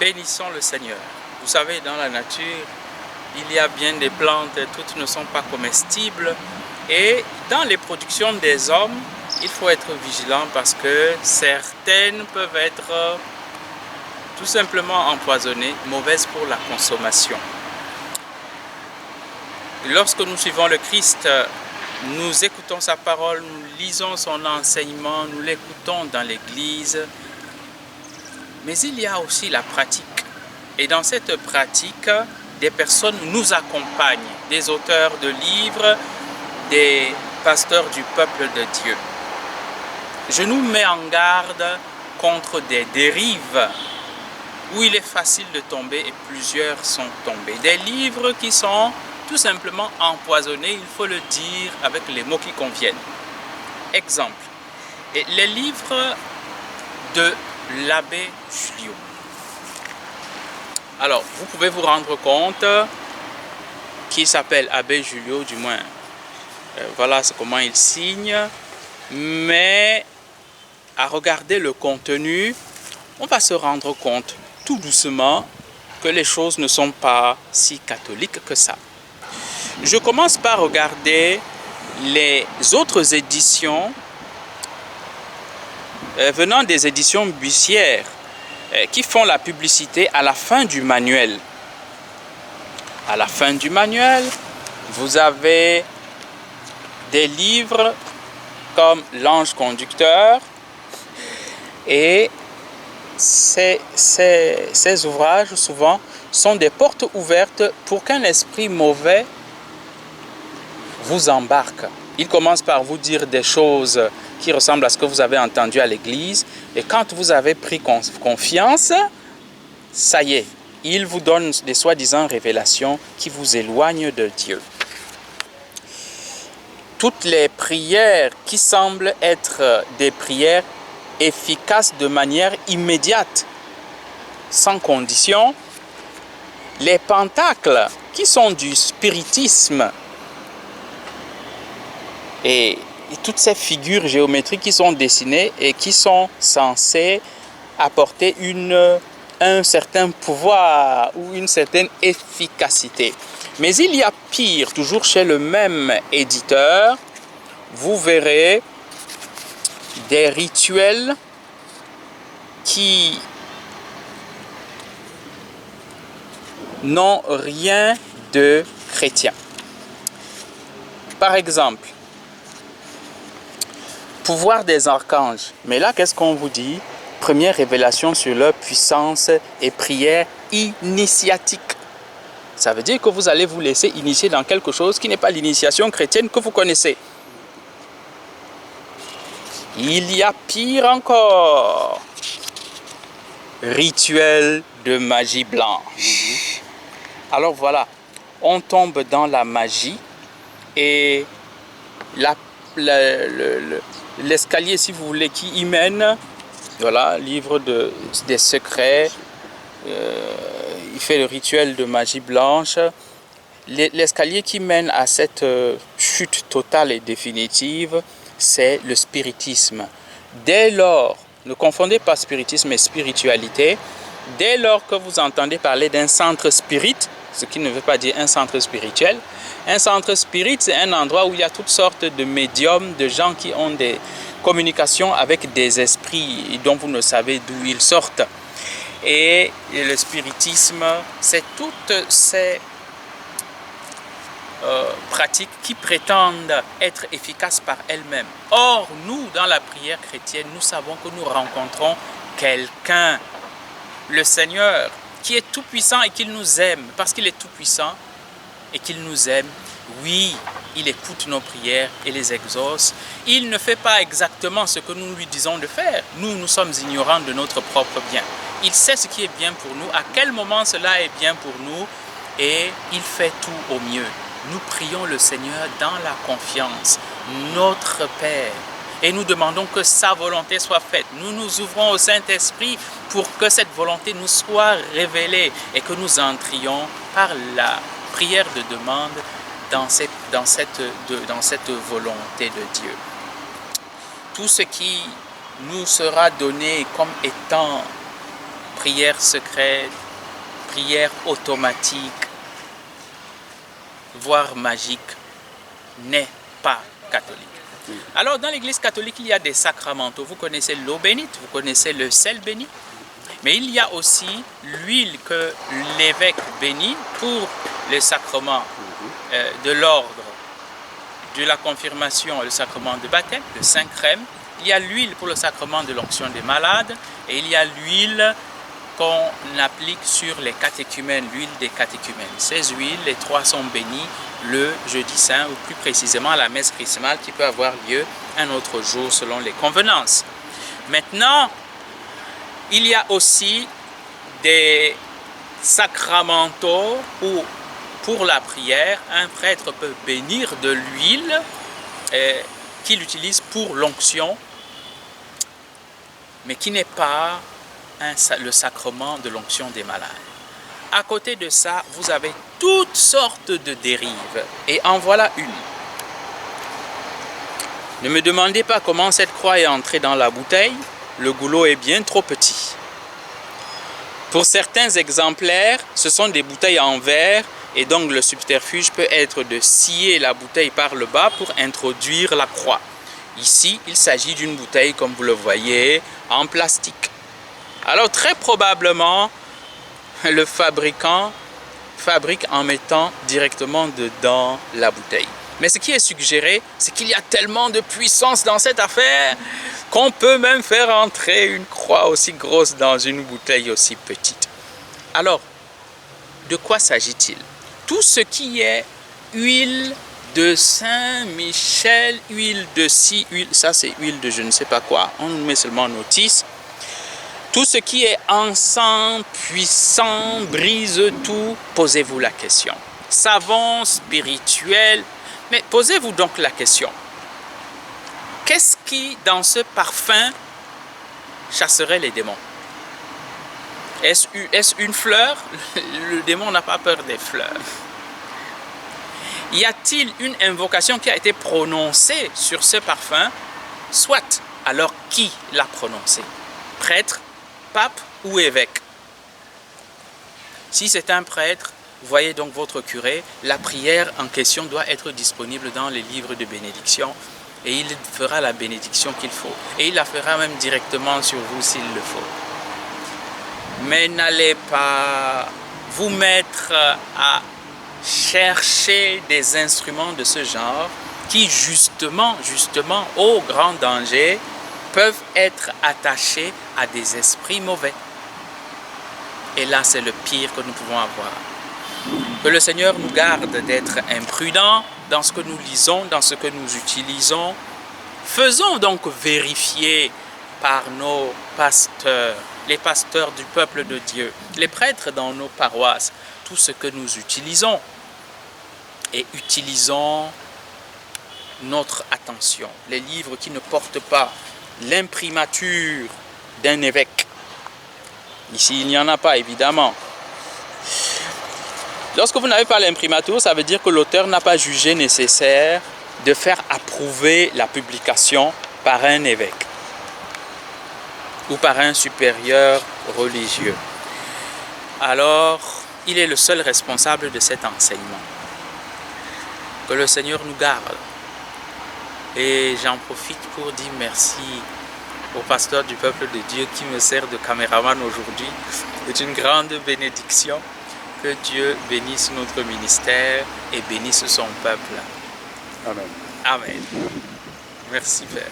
Bénissons le Seigneur. Vous savez, dans la nature, il y a bien des plantes, toutes ne sont pas comestibles. Et dans les productions des hommes, il faut être vigilant parce que certaines peuvent être tout simplement empoisonnées, mauvaises pour la consommation. Lorsque nous suivons le Christ, nous écoutons sa parole, nous lisons son enseignement, nous l'écoutons dans l'église. Mais il y a aussi la pratique. Et dans cette pratique, des personnes nous accompagnent, des auteurs de livres, des pasteurs du peuple de Dieu. Je nous mets en garde contre des dérives où il est facile de tomber et plusieurs sont tombés. Des livres qui sont tout simplement empoisonnés, il faut le dire avec les mots qui conviennent. Exemple, les livres de l'abbé Julio. Alors, vous pouvez vous rendre compte qu'il s'appelle abbé Julio, du moins, voilà comment il signe. Mais à regarder le contenu, on va se rendre compte tout doucement que les choses ne sont pas si catholiques que ça. Je commence par regarder les autres éditions venant des éditions Bussière qui font la publicité à la fin du manuel. À la fin du manuel, vous avez des livres comme L'Ange Conducteur et ces ouvrages souvent sont des portes ouvertes pour qu'un esprit mauvais vous embarque. Il commence par vous dire des choses qui ressemblent à ce que vous avez entendu à l'église et quand vous avez pris confiance, ça y est, il vous donne des soi-disant révélations qui vous éloignent de Dieu. Toutes les prières qui semblent être des prières efficaces de manière immédiate, sans condition, les pentacles qui sont du spiritisme et toutes ces figures géométriques qui sont dessinées et qui sont censées apporter un certain pouvoir ou une certaine efficacité. Mais il y a pire, toujours chez le même éditeur, vous verrez des rituels qui n'ont rien de chrétien. Par exemple, pouvoir des archanges. Mais là, qu'est-ce qu'on vous dit? Première révélation sur leur puissance et prière initiatique. Ça veut dire que vous allez vous laisser initier dans quelque chose qui n'est pas l'initiation chrétienne que vous connaissez. Il y a pire encore. Rituel de magie blanche. Alors voilà, on tombe dans la magie et l'escalier, si vous voulez, qui y mène, voilà, livre des secrets, il fait le rituel de magie blanche. L'escalier qui mène à cette chute totale et définitive, c'est le spiritisme. Dès lors, ne confondez pas spiritisme et spiritualité, dès lors que vous entendez parler d'un centre spirit, ce qui ne veut pas dire un centre spirituel, un centre spirit, c'est un endroit où il y a toutes sortes de médiums, de gens qui ont des communications avec des esprits dont vous ne savez d'où ils sortent. Et le spiritisme, c'est toutes ces pratiques qui prétendent être efficaces par elles-mêmes. Or, nous, dans la prière chrétienne, nous savons que nous rencontrons quelqu'un, le Seigneur, qui est tout-puissant et qu'il nous aime. Parce qu'il est tout-puissant et qu'il nous aime, oui, il écoute nos prières et les exauce. Il ne fait pas exactement ce que nous lui disons de faire. Nous sommes ignorants de notre propre bien. Il sait ce qui est bien pour nous, à quel moment cela est bien pour nous, et il fait tout au mieux. Nous prions le Seigneur dans la confiance, notre Père, et nous demandons que sa volonté soit faite. Nous nous ouvrons au Saint-Esprit pour que cette volonté nous soit révélée et que nous entrions par la prière de demande dans cette volonté de Dieu. Tout ce qui nous sera donné comme étant prière secrète, prière automatique, voire magique, n'est pas catholique. Alors dans l'église catholique, il y a des sacramentaux. Vous connaissez l'eau bénite, vous connaissez le sel béni. Mais il y a aussi l'huile que l'évêque bénit pour les sacrements de l'ordre, de la confirmation, le sacrement de baptême, le Saint-Crème. Il y a l'huile pour le sacrement de l'onction des malades et il y a l'huile qu'on applique sur les catéchumènes, l'huile des catéchumènes. Ces huiles, les trois sont bénies le jeudi saint ou plus précisément à la messe chrismale qui peut avoir lieu un autre jour selon les convenances. Maintenant, il y a aussi des sacramentaux où, pour la prière, un prêtre peut bénir de l'huile qu'il utilise pour l'onction, mais qui n'est pas le sacrement de l'onction des malades. À côté de ça, vous avez toutes sortes de dérives, et en voilà une. Ne me demandez pas comment cette croix est entrée dans la bouteille, le goulot est bien trop petit. Pour certains exemplaires, ce sont des bouteilles en verre et donc le subterfuge peut être de scier la bouteille par le bas pour introduire la croix. Ici, il s'agit d'une bouteille, comme vous le voyez, en plastique. Alors très probablement, le fabricant fabrique en mettant directement dedans la bouteille. Mais ce qui est suggéré, c'est qu'il y a tellement de puissance dans cette affaire qu'on peut même faire entrer une croix aussi grosse dans une bouteille aussi petite. Alors, de quoi s'agit-il? Tout ce qui est huile de Saint-Michel, huile de ci, huile, ça c'est huile de je ne sais pas quoi, on met seulement notice. Tout ce qui est encens puissant, brise tout, posez-vous la question. Savon spirituel, mais posez-vous donc la question. Qu'est-ce qui, dans ce parfum, chasserait les démons? Est-ce une fleur? Le démon n'a pas peur des fleurs. Y a-t-il une invocation qui a été prononcée sur ce parfum? Soit, alors qui l'a prononcée? Prêtre, pape ou évêque? Si c'est un prêtre, voyez donc votre curé, la prière en question doit être disponible dans les livres de bénédiction et il fera la bénédiction qu'il faut. Et il la fera même directement sur vous s'il le faut. Mais n'allez pas vous mettre à chercher des instruments de ce genre qui justement, au grand danger, peuvent être attachés à des esprits mauvais. Et là, c'est le pire que nous pouvons avoir. Que le Seigneur nous garde d'être imprudents dans ce que nous lisons, dans ce que nous utilisons. Faisons donc vérifier par nos pasteurs, les pasteurs du peuple de Dieu, les prêtres dans nos paroisses, tout ce que nous utilisons. Et utilisons notre attention. Les livres qui ne portent pas l'imprimature d'un évêque. Ici, il n'y en a pas, évidemment. Lorsque vous n'avez pas l'imprimature, ça veut dire que l'auteur n'a pas jugé nécessaire de faire approuver la publication par un évêque ou par un supérieur religieux. Alors, il est le seul responsable de cet enseignement. Que le Seigneur nous garde. Et j'en profite pour dire merci au pasteur du peuple de Dieu qui me sert de caméraman aujourd'hui. C'est une grande bénédiction. Que Dieu bénisse notre ministère et bénisse son peuple. Amen. Amen. Merci Père.